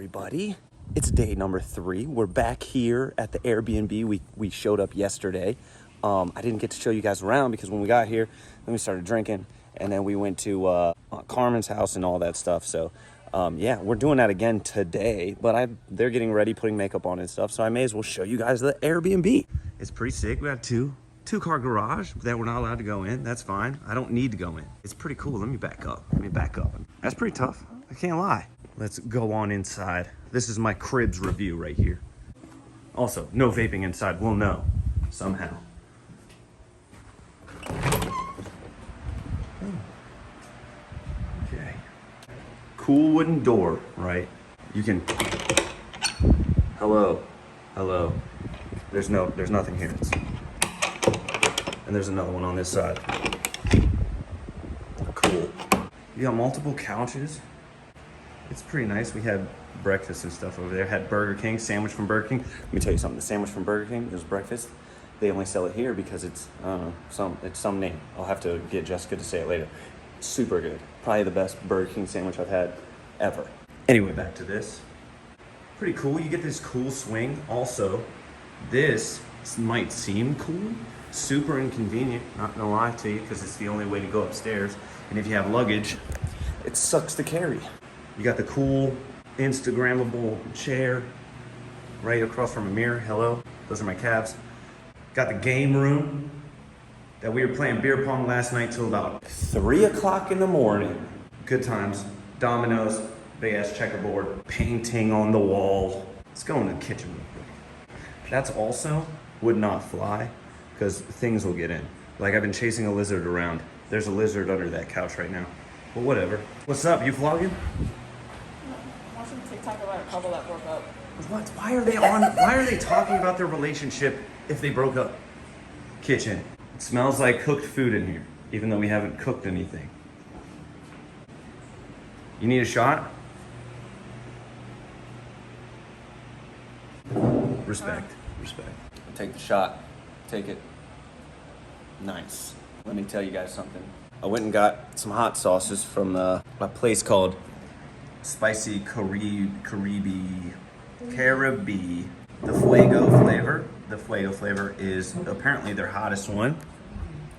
everybody. It's day number 3. We're back here at the Airbnb. We showed up yesterday. I didn't get to show you guys around because when we got here, then we started drinking, and then we went to Aunt Carmen's house and all that stuff. So yeah, we're doing that again today, but they're getting ready, putting makeup on and stuff, so I may as well show you guys the Airbnb. It's pretty sick. We got two-car garage that we're not allowed to go in. That's fine. I don't need to go in. It's pretty cool. Let me back up. That's pretty tough. I can't lie. Let's go on inside. This is my cribs review right here. Also, no vaping inside. We'll know somehow. Okay. Cool wooden door, right? You can. Hello. There's nothing here. And there's another one on this side. Cool. You got multiple couches. It's pretty nice. We had breakfast and stuff over there. Had Burger King, sandwich from Burger King. Let me tell you something. The sandwich from Burger King is breakfast. They only sell it here because it's some name. I'll have to get Jessica to say it later. Super good. Probably the best Burger King sandwich I've had ever. Anyway, back to this. Pretty cool. You get this cool swing. Also, this might seem cool. Super inconvenient, not gonna lie to you, because it's the only way to go upstairs. And if you have luggage, it sucks to carry. You got the cool Instagrammable chair right across from a mirror. Hello, those are my calves. Got the game room that we were playing beer pong last night till about 3 o'clock in the morning. Good times. Dominoes, big ass checkerboard, painting on the wall. Let's go in the kitchen real quick. That's also would not fly because things will get in. Like, I've been chasing a lizard around. There's a lizard under that couch right now. But whatever. What's up? You vlogging? Watching TikTok about a couple that broke up. What? Why are they talking about their relationship if they broke up? Kitchen. It smells like cooked food in here, even though we haven't cooked anything. You need a shot? Respect. Take the shot. Take it. Nice. Let me tell you guys something. I went and got some hot sauces from a place called Spicy Caribe. The Fuego flavor. The Fuego flavor is apparently their hottest one.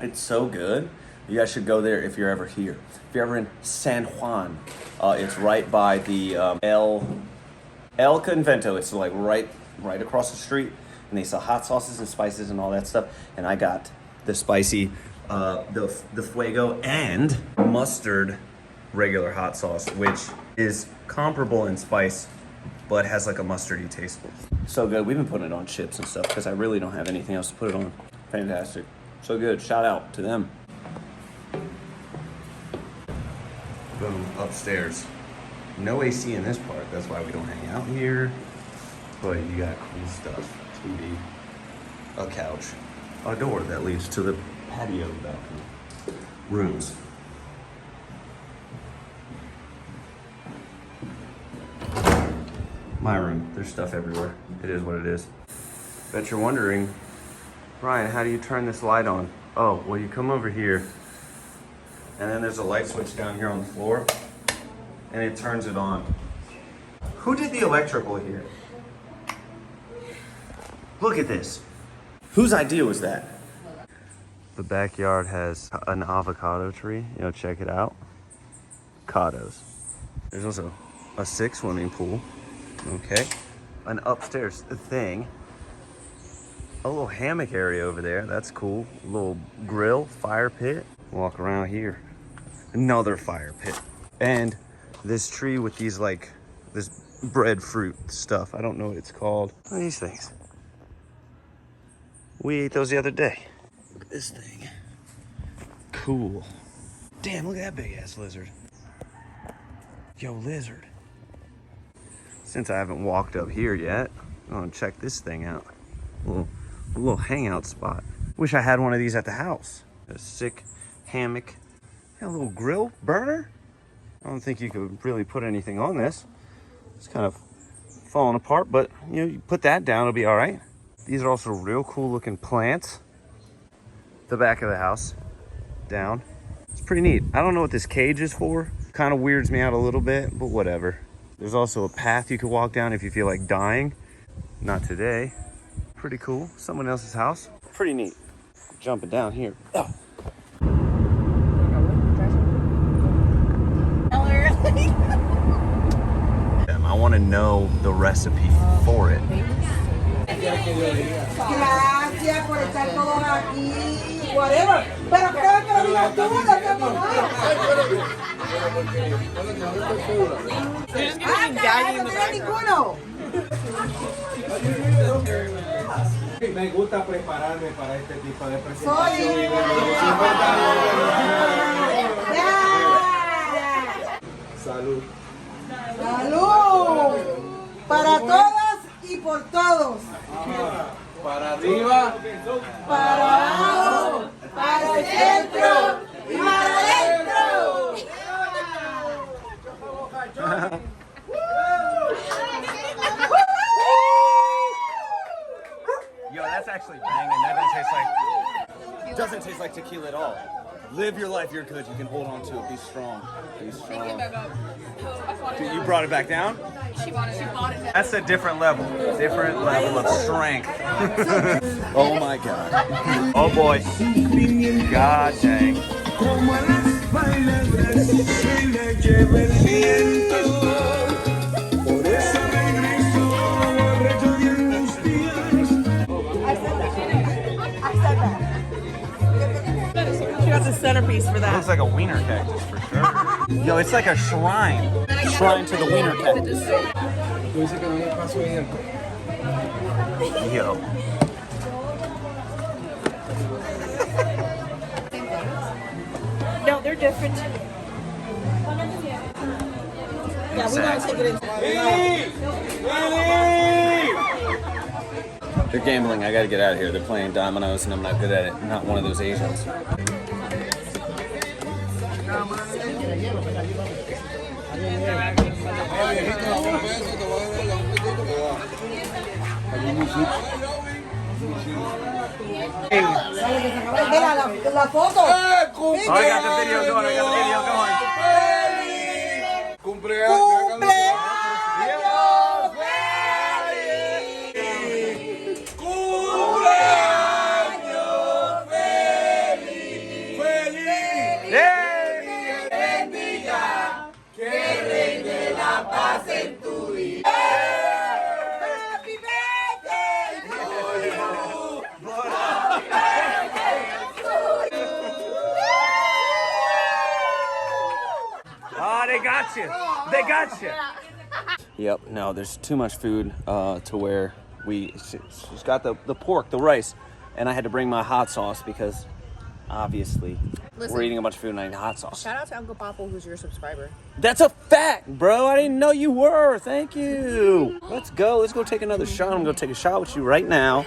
It's so good. You guys should go there if you're ever here. If you're ever in San Juan, it's right by the El Convento. It's like right across the street. And they sell hot sauces and spices and all that stuff. And I got the spicy, the Fuego and mustard regular hot sauce, which is comparable in spice, but has like a mustardy taste. So good. We've been putting it on chips and stuff because I really don't have anything else to put it on. Fantastic. So good. Shout out to them. Boom. Upstairs. No AC in this part. That's why we don't hang out here. But you got cool stuff. TV, a couch, a door that leads to the patio balcony, rooms. My room, there's stuff everywhere. It is what it is. Bet you're wondering, Ryan, how do you turn this light on? Oh, well, you come over here, and then there's a light switch down here on the floor, and it turns it on. Who did the electrical here? Look at this. Whose idea was that? The backyard has an avocado tree. You know, check it out. Avocados. There's also a 6 swimming pool. Okay. An upstairs thing. A little hammock area over there. That's cool. A little grill, fire pit. Walk around here. Another fire pit. And this tree with these this breadfruit stuff. I don't know what it's called. What are these things? We ate those the other day. Look at this thing. Cool. Damn, look at that big ass lizard. Yo, lizard. Since I haven't walked up here yet, I'm gonna check this thing out. A little hangout spot. Wish I had one of these at the house. A sick hammock. Got a little grill burner. I don't think you could really put anything on this. It's kind of falling apart, but you put that down, it'll be all right. These are also real cool looking plants. The back of the house, down. It's pretty neat. I don't know what this cage is for. Kind of weirds me out a little bit, but whatever. There's also a path you could walk down if you feel like dying. Not today. Pretty cool. Someone else's house. Pretty neat. Jumping down here. Oh. I want to know the recipe for it. Gracias por estar todos aquí. Whatever. Pero creo que lo digas tú, no tengo nada. No tiene ninguno. Me gusta prepararme para este tipo de presentación. Soy. Salud. ¡Salud! Para todas y por todos. Para arriba. Para abajo. Para el centro. Y para adentro. Yo, that's actually banging. That doesn't taste like tequila at all. Live your life, you're good. You can hold on to it. Be strong. Be strong. Dude, you brought it back down? She bought it. That's a different level. Different level of strength. Oh my God. Oh boy. God dang. She got the centerpiece for It that. looks like a wiener cactus for sure. Yo, it's like a shrine. Shrine to the wiener cactus. Yo. No, they're different. Yeah, we're gonna take it in. They're gambling. I gotta get out of here. They're playing dominoes and I'm not good at it. I'm not one of those Asians. Mira la foto. Oh, I got the video going. I got the video going. ¡Cumpleaños feliz! Bendiga, que reine la paz en tu vida. Happy birthday to you. Oh, they got you. They got you. Yep. No, there's too much food to where she's got the pork, the rice, and I had to bring my hot sauce because obviously we're eating a bunch of food and I need hot sauce. Shout out to Uncle Papo, who's your subscriber. That's a fact, bro. I didn't know you were. Thank you. Let's go. Let's go take another shot. I'm going to take a shot with you right now.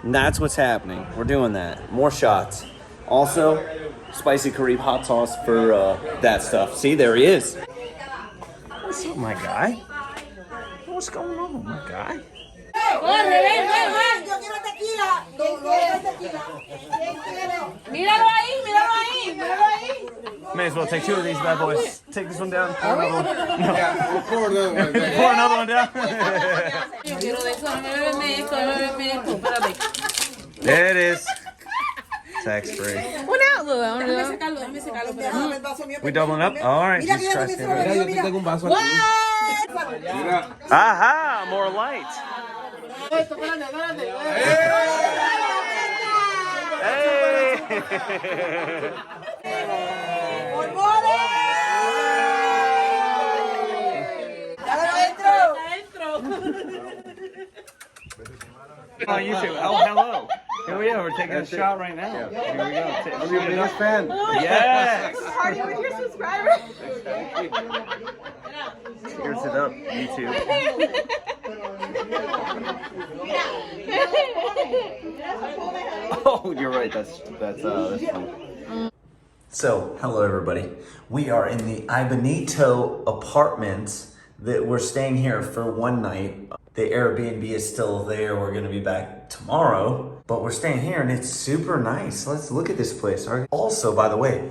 And that's what's happening. We're doing that. More shots. Also, spicy Karib hot sauce for that stuff. See, there he is. What's up, my guy? What's going on, my guy? Yo quiero tequila. Míralo ahí, míralo ahí, míralo ahí. May as well take two of these bad boys. Take this one down. Pour another one. Yeah, pour another one. Pour another one down. Yo quiero de eso, no me beben esto, no me beben esto. Espérate. There it is. Tax free. Una, déjame secarlo. We doubling up? All right. Mira que Jesus yo Christ. también se lo Mira, yo te tengo un vaso aquí. Mira. Aha! More light. Hey! On YouTube. Oh, hello. Here we are. We're taking a shot right now. Here we go. I'm your biggest fan. Yes. Party with your subscribers. Cheers it up, YouTube. Oh, you're right. That's fun. So, hello everybody. We are in the Aibonito apartment that we're staying here for one night. The Airbnb is still there. We're gonna be back tomorrow, but we're staying here and it's super nice. Let's look at this place. Also, by the way,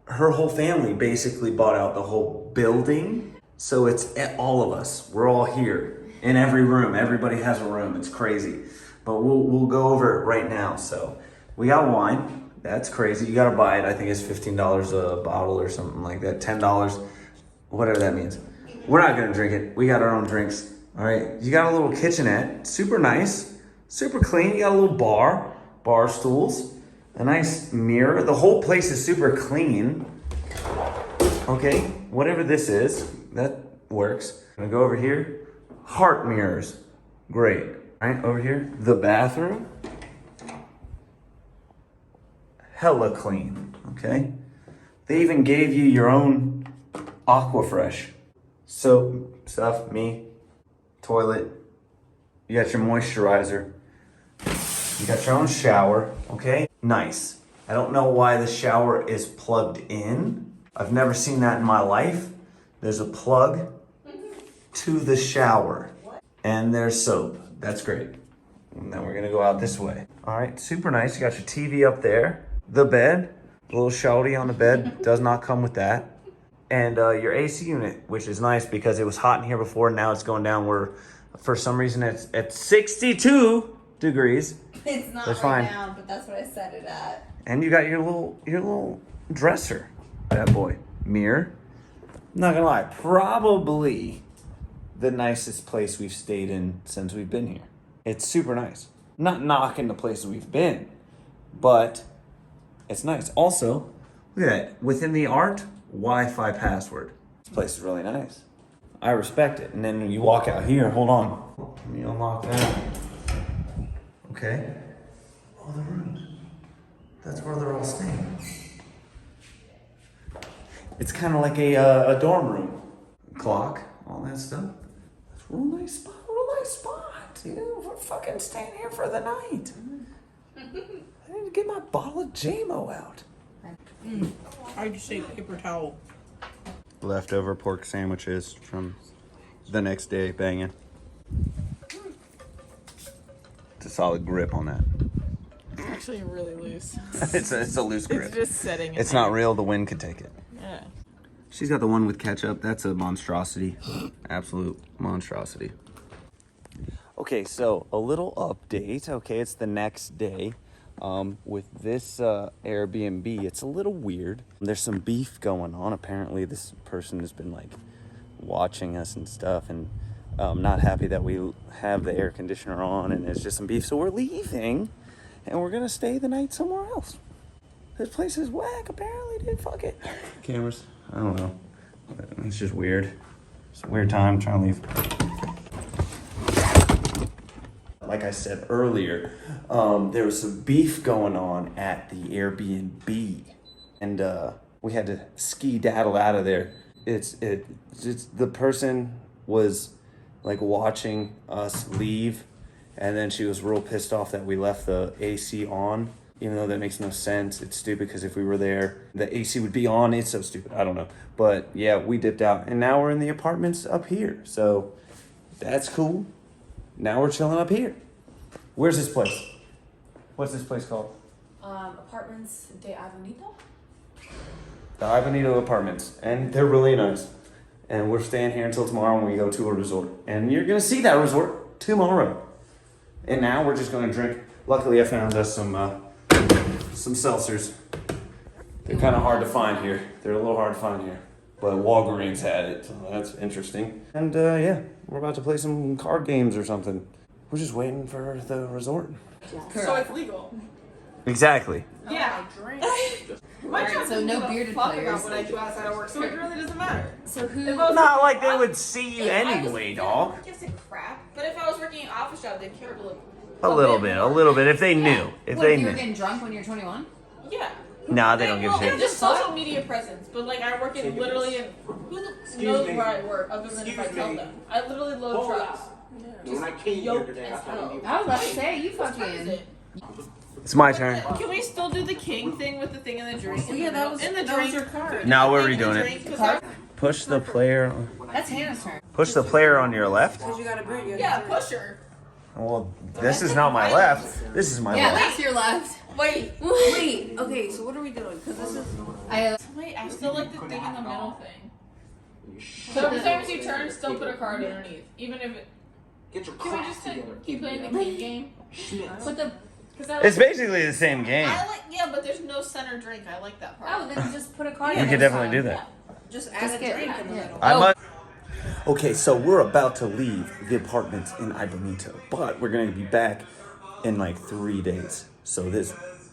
her whole family basically bought out the whole building So it's all of us. We're all here in every room. Everybody has a room. It's crazy. But we'll go over it right now. So we got wine. That's crazy. You gotta buy it. I think it's $15 a bottle or something like that. $10, whatever that means. We're not gonna drink it. We got our own drinks. All right. You got a little kitchenette. Super nice. Super clean. You got a little bar stools, a nice mirror. The whole place is super clean. Okay, whatever this is, that works. I'm gonna go over here. Heart mirrors. Great. All right, over here, the bathroom. Hella clean, okay? They even gave you your own Aquafresh. Soap, stuff, me, toilet. You got your moisturizer. You got your own shower, okay? Nice. I don't know why the shower is plugged in. I've never seen that in my life. There's a plug to the shower. And there's soap. That's great. And then we're gonna go out this way. All right, super nice. You got your TV up there. The bed, a little shawty on the bed. Does not come with that. And your AC unit, which is nice because it was hot in here before. Now it's going down. We're, for some reason, it's at 62 degrees. It's not That's right fine. now, but that's what I set it at. And you got your little dresser. Bad boy. Mirror. Not gonna lie, probably the nicest place we've stayed in since we've been here. It's super nice. Not knocking the places we've been, but it's nice. Also, look at that. Within the art, Wi-Fi password. This place is really nice. I respect it. And then when you walk out here, hold on. Let me unlock that. Okay. All the rooms. That's where they're all staying. It's kind of like a dorm room. Clock, all that stuff. That's a real nice spot. You know, we're fucking staying here for the night. I need to get my bottle of JMO out. I'd just say paper towel. Leftover pork sandwiches from the next day, banging. It's a solid grip on that. It's actually really loose. it's a loose grip. It's just sitting. It's not real. The wind could take it. Yeah. She's got the one with ketchup. That's a monstrosity. Absolute monstrosity. Okay, so a little update. Okay, it's the next day. With this Airbnb, it's a little weird. There's some beef going on. Apparently, this person has been like watching us and stuff, and not happy that we have the air conditioner on, and there's just some beef. So we're leaving, and we're gonna stay the night somewhere else. This place is whack, apparently, dude. Fuck it. Cameras. I don't know. It's just weird. It's a weird time trying to leave. Like I said earlier, there was some beef going on at the Airbnb, and we had to ski-daddle out of there. It's the person was like watching us leave, and then she was real pissed off that we left the AC on. Even though that makes no sense, it's stupid because if we were there, the AC would be on. It's so stupid. I don't know. But yeah, we dipped out, and now we're in the apartments up here. So that's cool. Now we're chilling up here. Where's this place? What's this place called? Apartments de Aibonito. The Aibonito Apartments. And they're really nice. And we're staying here until tomorrow when we go to a resort. And you're going to see that resort tomorrow. And now we're just going to drink. Luckily, I found us some seltzers. They're kind of hard to find here. They're a little hard to find here. But Walgreens had it, so that's interesting. And yeah, we're about to play some card games or something. We're just waiting for the resort. So it's legal. Exactly. Yeah. Drink. My job so no doesn't give a bearded fuck players. about what I do outside of work, so it really doesn't matter. So who? If I was Not working like they off- would see you if I was anyway, working dog. at work, Gives a crap. But if I was working an office job, they'd care a little. A little bit. If they knew. If What, they if you were knew. getting drunk when you're 21? Yeah. Nah, they don't give a They're shit. just social media presence, but like I work in literally in who knows me. where I work other than if I Excuse tell me. them. I literally load Hold trucks. When I came here Yoked today, I as thought hell. you I was about to say, you What time is fucking. it? It's my turn. Can we still do the king thing with the thing in the drink? Yeah, that was- in the that drink. was your card. Now we're Thing in the redoing drink, it. 'cause I- Push the player. That's Hannah's turn. Push the player on your left. Yeah, push her. Well, this is not my left. This is my Yeah, left. that's your left. Wait. Wait, okay, so what are we doing? Because this is. I Wait, I still like the thing in the middle thing. So every time you turn, still put a card underneath, even if it. Get your Can we crap just together. keep playing the king game? Put the. It's basically the same game. I like, yeah, but there's no center drink. I like that part. Oh, then just put a card. You on could the definitely side. do that. Just add a drink in the middle. I must. Okay, so we're about to leave the apartment in Aibonito, but we're gonna be back in like 3 days. So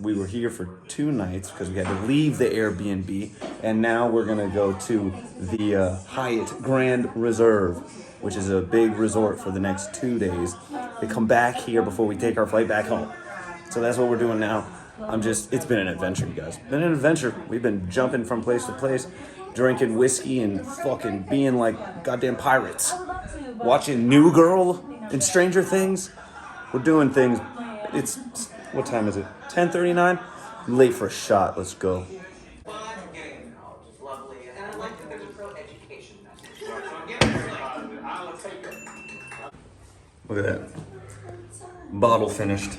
we were here for 2 nights because we had to leave the Airbnb, and now we're gonna go to the Hyatt Grand Reserve, which is a big resort for the next 2 days. We come back here before we take our flight back home. So that's what we're doing now. It's been an adventure, you guys. Been an adventure. We've been jumping from place to place, drinking whiskey and fucking being like goddamn pirates. Watching New Girl and Stranger Things. We're doing things. What time is it? 10:39? I'm late for a shot. Let's go. Look at that. Bottle finished.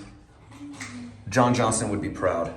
John Johnson would be proud.